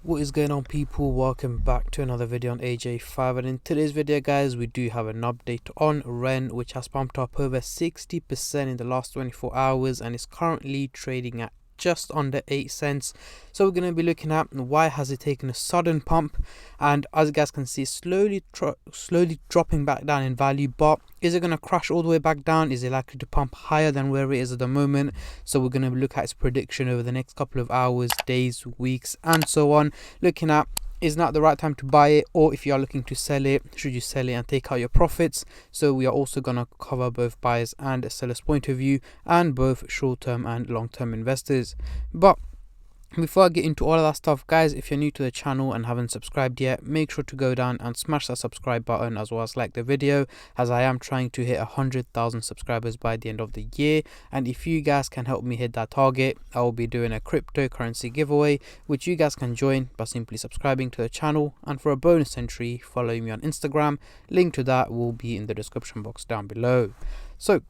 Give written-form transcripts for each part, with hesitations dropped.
What is going on, people? Welcome back to another video on AJ5, and in today's video guys we do have an update on REN, which has pumped up over 60% in the last 24 hours and is currently trading at just under 8 cents. So we're going to be looking at why has it taken a sudden pump, and as you guys can see, slowly dropping back down in value. But is it going to crash all the way back down? Is it likely to pump higher than where it is at the moment? So we're going to look at its prediction over the next couple of hours, days, weeks, and so on, looking at is not the right time to buy it, or if you are looking to sell it, should you sell it and take out your profits? So we are also going to cover both buyers and sellers point of view, and both short-term and long-term investors. But before I get into all of that stuff, guys, if you're new to the channel and haven't subscribed yet, make sure to go down and smash that subscribe button, as well as like the video, as I am trying to hit 100,000 subscribers by the end of the year. And if you guys can help me hit that target, I will be doing a cryptocurrency giveaway, which you guys can join by simply subscribing to the channel. And for a bonus entry, follow me on Instagram. Link to that will be in the description box down below. So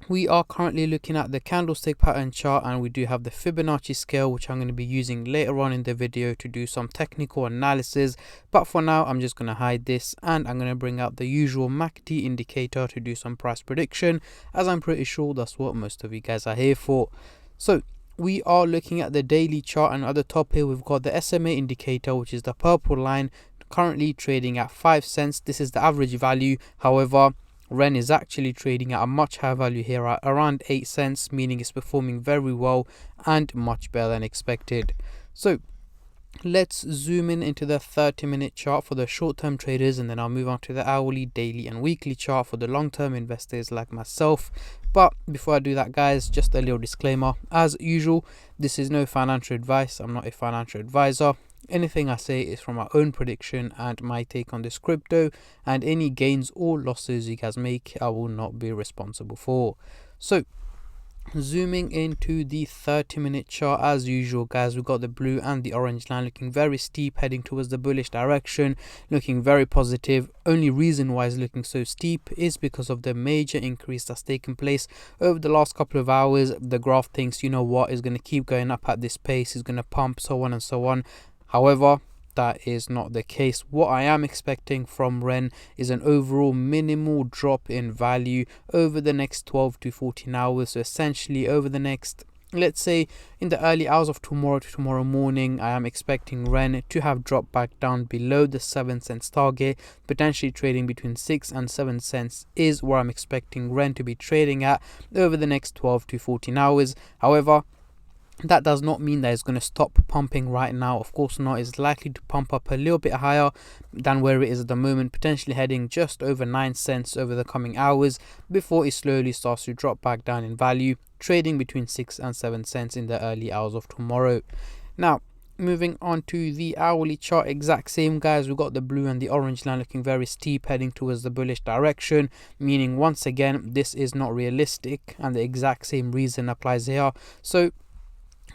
we are currently looking at the candlestick pattern chart, and we do have the Fibonacci scale, which I'm going to be using later on in the video to do some technical analysis. But for now, I'm just going to hide this, and I'm going to bring out the usual MACD indicator to do some price prediction, as I'm pretty sure that's what most of you guys are here for. So we are looking at the daily chart, and at the top here we've got the SMA indicator, which is the purple line, currently trading at 5 cents. This is the average value. However, REN is actually trading at a much higher value here at around 8 cents, meaning it's performing very well and much better than expected. So let's zoom in into the 30-minute chart for the short-term traders, and then I'll move on to the hourly, daily and weekly chart for the long-term investors like myself. But before I do that, guys, just a little disclaimer. As usual, this is no financial advice. I'm not a financial advisor. Anything I say is from my own prediction and my take on this crypto, and any gains or losses you guys make, I will not be responsible for. So zooming into the 30-minute chart, as usual guys, we've got the blue and the orange line looking very steep, heading towards the bullish direction, looking very positive. Only reason why it's looking so steep is because of the major increase that's taken place over the last couple of hours. The graph thinks, you know what, is going to keep going up at this pace, is going to pump, so on and so on. However, that is not the case. What I am expecting from REN is an overall minimal drop in value over the next 12 to 14 hours. So essentially over the next, let's say in the early hours of tomorrow to tomorrow morning, I am expecting REN to have dropped back down below the 7 cents target, potentially trading between 6 and 7 cents is where I'm expecting REN to be trading at over the next 12 to 14 hours. However, that does not mean that it's going to stop pumping right now. Of course not. It's likely to pump up a little bit higher than where it is at the moment, potentially heading just over 9 cents over the coming hours before it slowly starts to drop back down in value, trading between 6 and 7 cents in the early hours of tomorrow. Now, moving on to the hourly chart, exact same guys, we've got the blue and the orange line looking very steep, heading towards the bullish direction, meaning once again this is not realistic, and the exact same reason applies here. So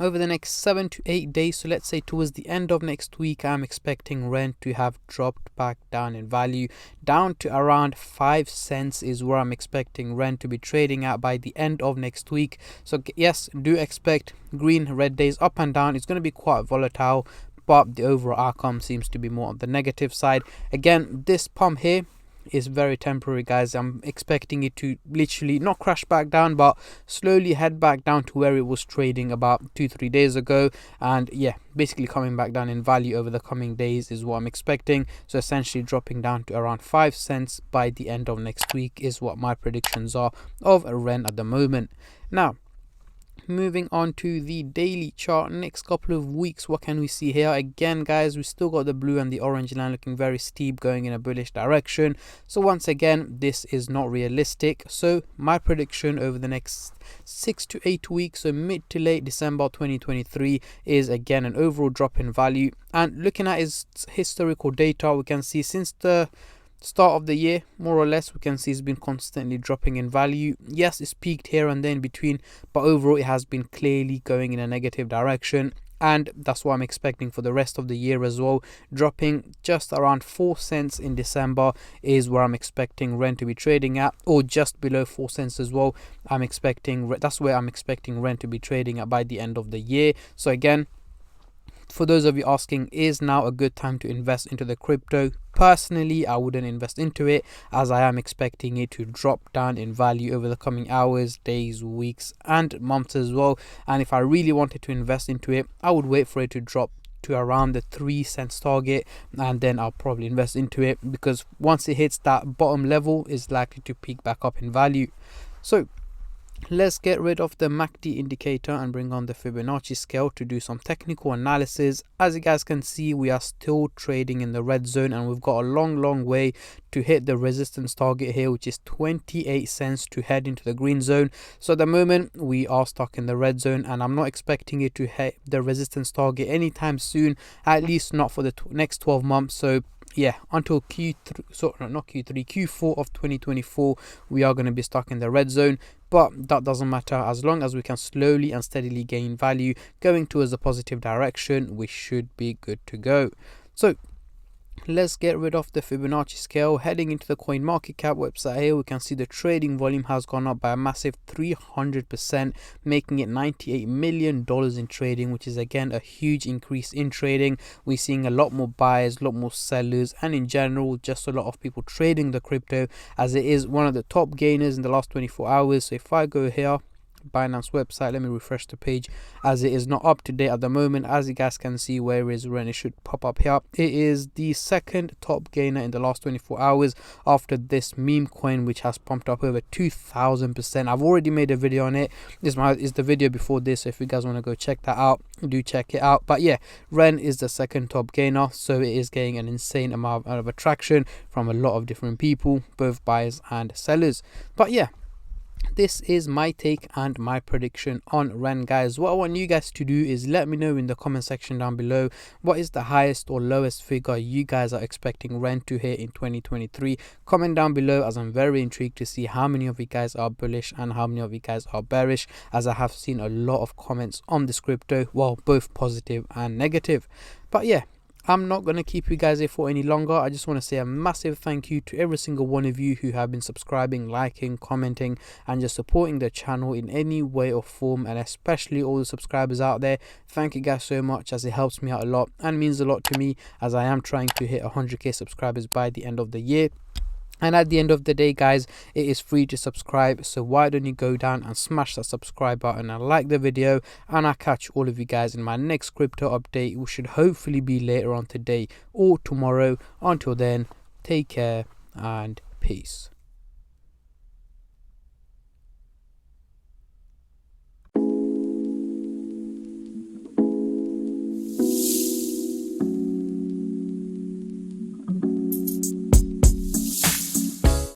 over the next 7 to 8 days, so let's say towards the end of next week, I'm expecting REN to have dropped back down in value, down to around 5 cents is where I'm expecting REN to be trading at by the end of next week. So yes, do expect green, red days up and down. It's going to be quite volatile, but the overall outcome seems to be more on the negative side. Again, this pump here is very temporary, guys. I'm expecting it to literally not crash back down, but slowly head back down to where it was trading about 2-3 days ago, and yeah, basically coming back down in value over the coming days is what I'm expecting. So essentially dropping down to around 5 cents by the end of next week is what my predictions are of REN at the moment. Now, moving on to the daily chart, next couple of weeks, what can we see here? Again guys, we still got the blue and the orange line looking very steep, going in a bullish direction. So once again, this is not realistic. So my prediction over the next 6 to 8 weeks, so mid to late December 2023, is again an overall drop in value. And looking at its historical data, we can see since the start of the year, more or less, we can see it's been constantly dropping in value. Yes, it's peaked here and there in between, but overall it has been clearly going in a negative direction, and that's what I'm expecting for the rest of the year as well. Dropping just around 4 cents in December is where I'm expecting REN to be trading at, or just below 4 cents as well. That's where I'm expecting REN to be trading at by the end of the year. So again, for those of you asking, is now a good time to invest into the crypto? Personally, I wouldn't invest into it, as I am expecting it to drop down in value over the coming hours, days, weeks and months as well. And if I really wanted to invest into it, I would wait for it to drop to around the 3 cents target, and then I'll probably invest into it, because once it hits that bottom level, it's likely to peak back up in value. So let's get rid of the MACD indicator and bring on the Fibonacci scale to do some technical analysis. As you guys can see, we are still trading in the red zone, and we've got a long way to hit the resistance target here, which is 28 cents, to head into the green zone. So at the moment we are stuck in the red zone, and I'm not expecting it to hit the resistance target anytime soon, at least not for the next 12 months. So yeah, until Q4 of 2024, we are going to be stuck in the red zone. But that doesn't matter, as long as we can slowly and steadily gain value going towards a positive direction, we should be good to go. So let's get rid of the Fibonacci scale. Heading into the CoinMarketCap website here, we can see the trading volume has gone up by a massive 300%, making it $98 million in trading, which is again a huge increase in trading. We're seeing a lot more buyers, a lot more sellers, and in general just a lot of people trading the crypto, as it is one of the top gainers in the last 24 hours. So if I go here, Binance website, let me refresh the page, as it is not up to date at the moment. As you guys can see, where is when it should pop up here, it is the second top gainer in the last 24 hours after this meme coin, which has pumped up over 2,000%. I've already made a video on it. This is the video before this, so if you guys want to go check that out, do check it out. But yeah, Ren is the second top gainer, so it is getting an insane amount of attraction from a lot of different people, both buyers and sellers. But yeah, this is my take and my prediction on Ren, guys. What I want you guys to do is let me know in the comment section down below, what is the highest or lowest figure you guys are expecting Ren to hit in 2023. Comment down below, as I'm very intrigued to see how many of you guys are bullish and how many of you guys are bearish, as I have seen a lot of comments on this crypto, well, both positive and negative. But yeah, I'm not going to keep you guys here for any longer. I just want to say a massive thank you to every single one of you who have been subscribing, liking, commenting, and just supporting the channel in any way or form, and especially all the subscribers out there. Thank you guys so much, as it helps me out a lot and means a lot to me, as I am trying to hit 100k subscribers by the end of the year. And at the end of the day, guys, it is free to subscribe, so why don't you go down and smash that subscribe button and like the video, and I'll catch all of you guys in my next crypto update, which should hopefully be later on today or tomorrow. Until then, take care and peace.